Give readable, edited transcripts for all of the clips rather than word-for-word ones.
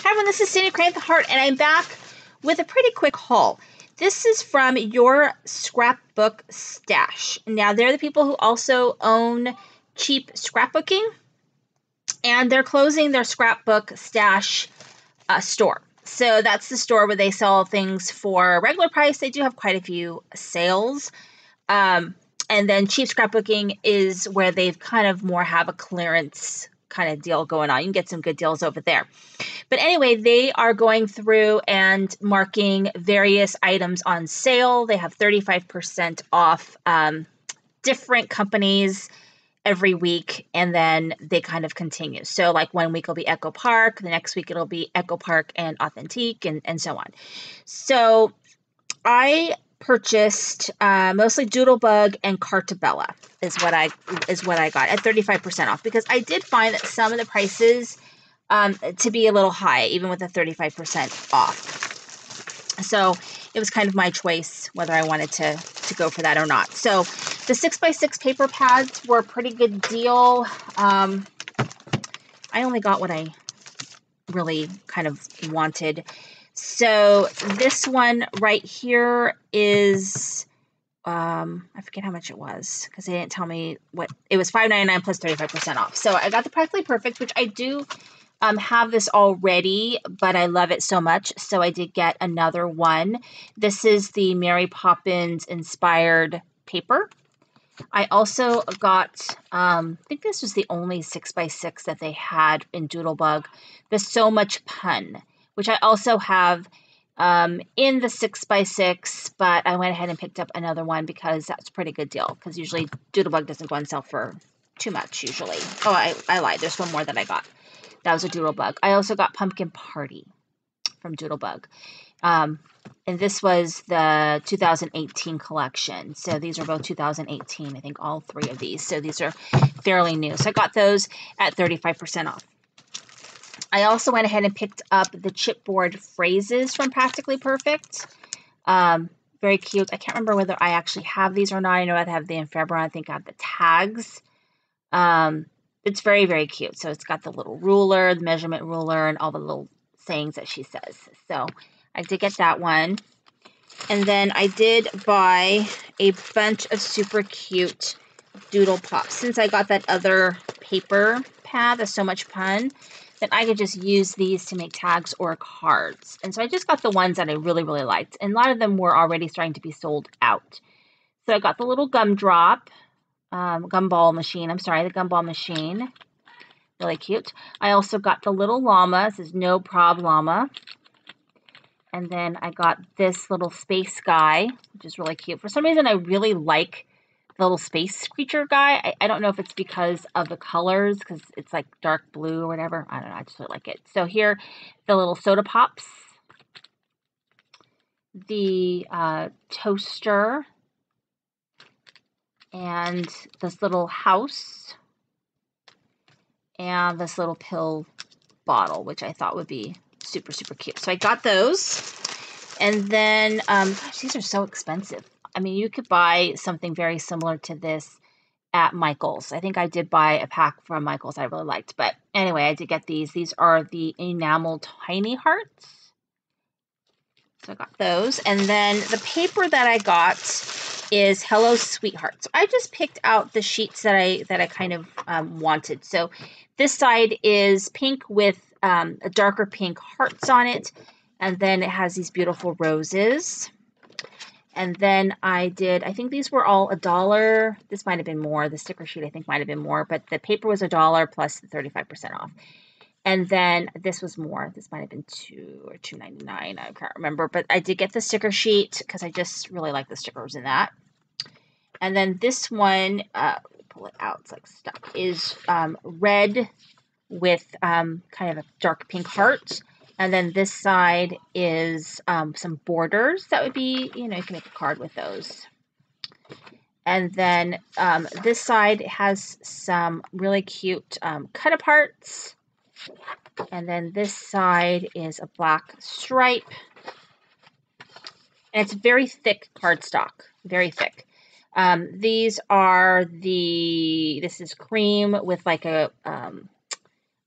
Hi everyone, this is Sandy Crane the Heart, and I'm back with a pretty quick haul. This is from your Scrapbook stash. Now, they're the people who also own Cheap Scrapbooking, and they're closing their Scrapbook stash store. So that's the store where they sell things for a regular price. They do have quite a few sales. And then Cheap Scrapbooking is where they've kind of more have a clearance kind of deal going on. You can get some good deals over there. But anyway, they are going through and marking various items on sale. They have 35% off different companies every week, and then they kind of continue. So like one week will be Echo Park, the next week it'll be Echo Park and Authentique, and so on. So I purchased mostly Doodlebug and Cartabella is what I got at 35% off, because I did find that some of the prices to be a little high, even with the 35% off. So it was kind of my choice whether I wanted to go for that or not. So the 6x6 paper pads were a pretty good deal. I only got what I really kind of wanted. So this one right here is, I forget how much it was because they didn't tell me what, it was $5.99 plus 35% off. So I got the Practically Perfect, which I do have this already, but I love it so much. So I did get another one. This is the Mary Poppins inspired paper. I also got, I think this was the only 6x6 that they had in Doodlebug, the So Much Pun, which I also have in the 6x6, but I went ahead and picked up another one because that's a pretty good deal, because usually Doodlebug doesn't go on sale for too much usually. Oh, I lied. There's one more that I got. That was a Doodlebug. I also got Pumpkin Party from Doodlebug. And this was the 2018 collection. So these are both 2018, I think all three of these. So these are fairly new. So I got those at 35% off. I also went ahead and picked up the chipboard phrases from Practically Perfect. Very cute. I can't remember whether I actually have these or not. I know I have the ephemera. I think I have the tags. It's very, very cute. So it's got the little ruler, the measurement ruler, and all the little sayings that she says. So I did get that one. And then I did buy a bunch of super cute doodle pops. Since I got that other paper pad, the So Much Pun, then I could just use these to make tags or cards. And so I just got the ones that I really, really liked. And a lot of them were already starting to be sold out. So I got the little gumball machine. The gumball machine. Really cute. I also got the little llama. This is No Prob Llama. And then I got this little space guy, which is really cute. For some reason, I really like the little space creature guy. I don't know if it's because of the colors, because it's like dark blue or whatever. I don't know. I just really like it. So here, the little soda pops. The toaster. And this little house. And this little pill bottle, which I thought would be super, super cute. So I got those. And then, gosh, these are so expensive. I mean, you could buy something very similar to this at Michael's. I think I did buy a pack from Michael's I really liked. But anyway, I did get these. These are the enamel tiny hearts. So I got those. And then the paper that I got is Hello Sweetheart. So I just picked out the sheets that I kind of wanted. So this side is pink with a darker pink hearts on it. And then it has these beautiful roses. And then I think these were all $1. This might have been more. The sticker sheet I think might have been more. But the paper was $1 plus the 35% off. And then this was more. This might have been $2 or $2.99. I can't remember. But I did get the sticker sheet because I just really like the stickers in that. And then this one, pull it out, it's like stuck, is red with kind of a dark pink heart. And then this side is some borders. That would be, you can make a card with those. And then this side has some really cute cut aparts. And then this side is a black stripe. And it's very thick cardstock, very thick. These are this is cream with like a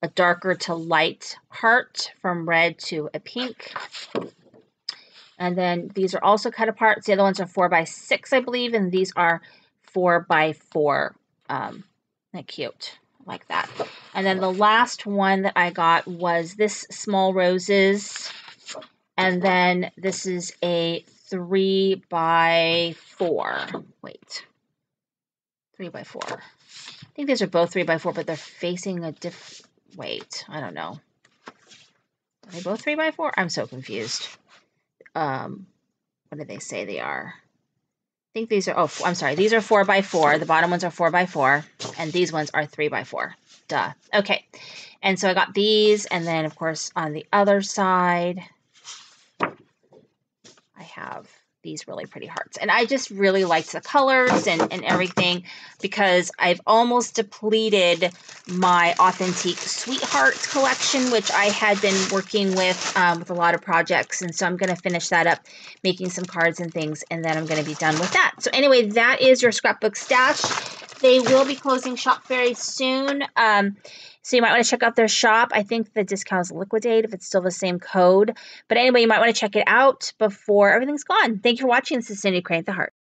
a darker to light heart from red to a pink. And then these are also cut apart. The other ones are 4x6, I believe, and these are 4x4. They're cute, like that. And then the last one that I got was this Small Roses, and then this is a 3x4. Wait, 3x4. I think these are both 3x4, but they're facing a different. Wait, I don't know. Are they both 3x4? I'm so confused. What did they say they are? I think these are, oh, I'm sorry. These are 4x4. The bottom ones are 4x4, and these ones are 3x4. Duh. Okay. And so I got these, and then, of course, on the other side, I have these really pretty hearts. And I just really liked the colors and everything, because I've almost depleted my Authentique Sweethearts collection, which I had been working with a lot of projects. And so I'm going to finish that up, making some cards and things, and then I'm going to be done with that. So anyway, that is your scrapbook stash. They will be closing shop very soon. So you might want to check out their shop. I think the discount is liquidate if it's still the same code. But anyway, you might want to check it out before everything's gone. Thank you for watching. This is Cindy Crane at the Heart.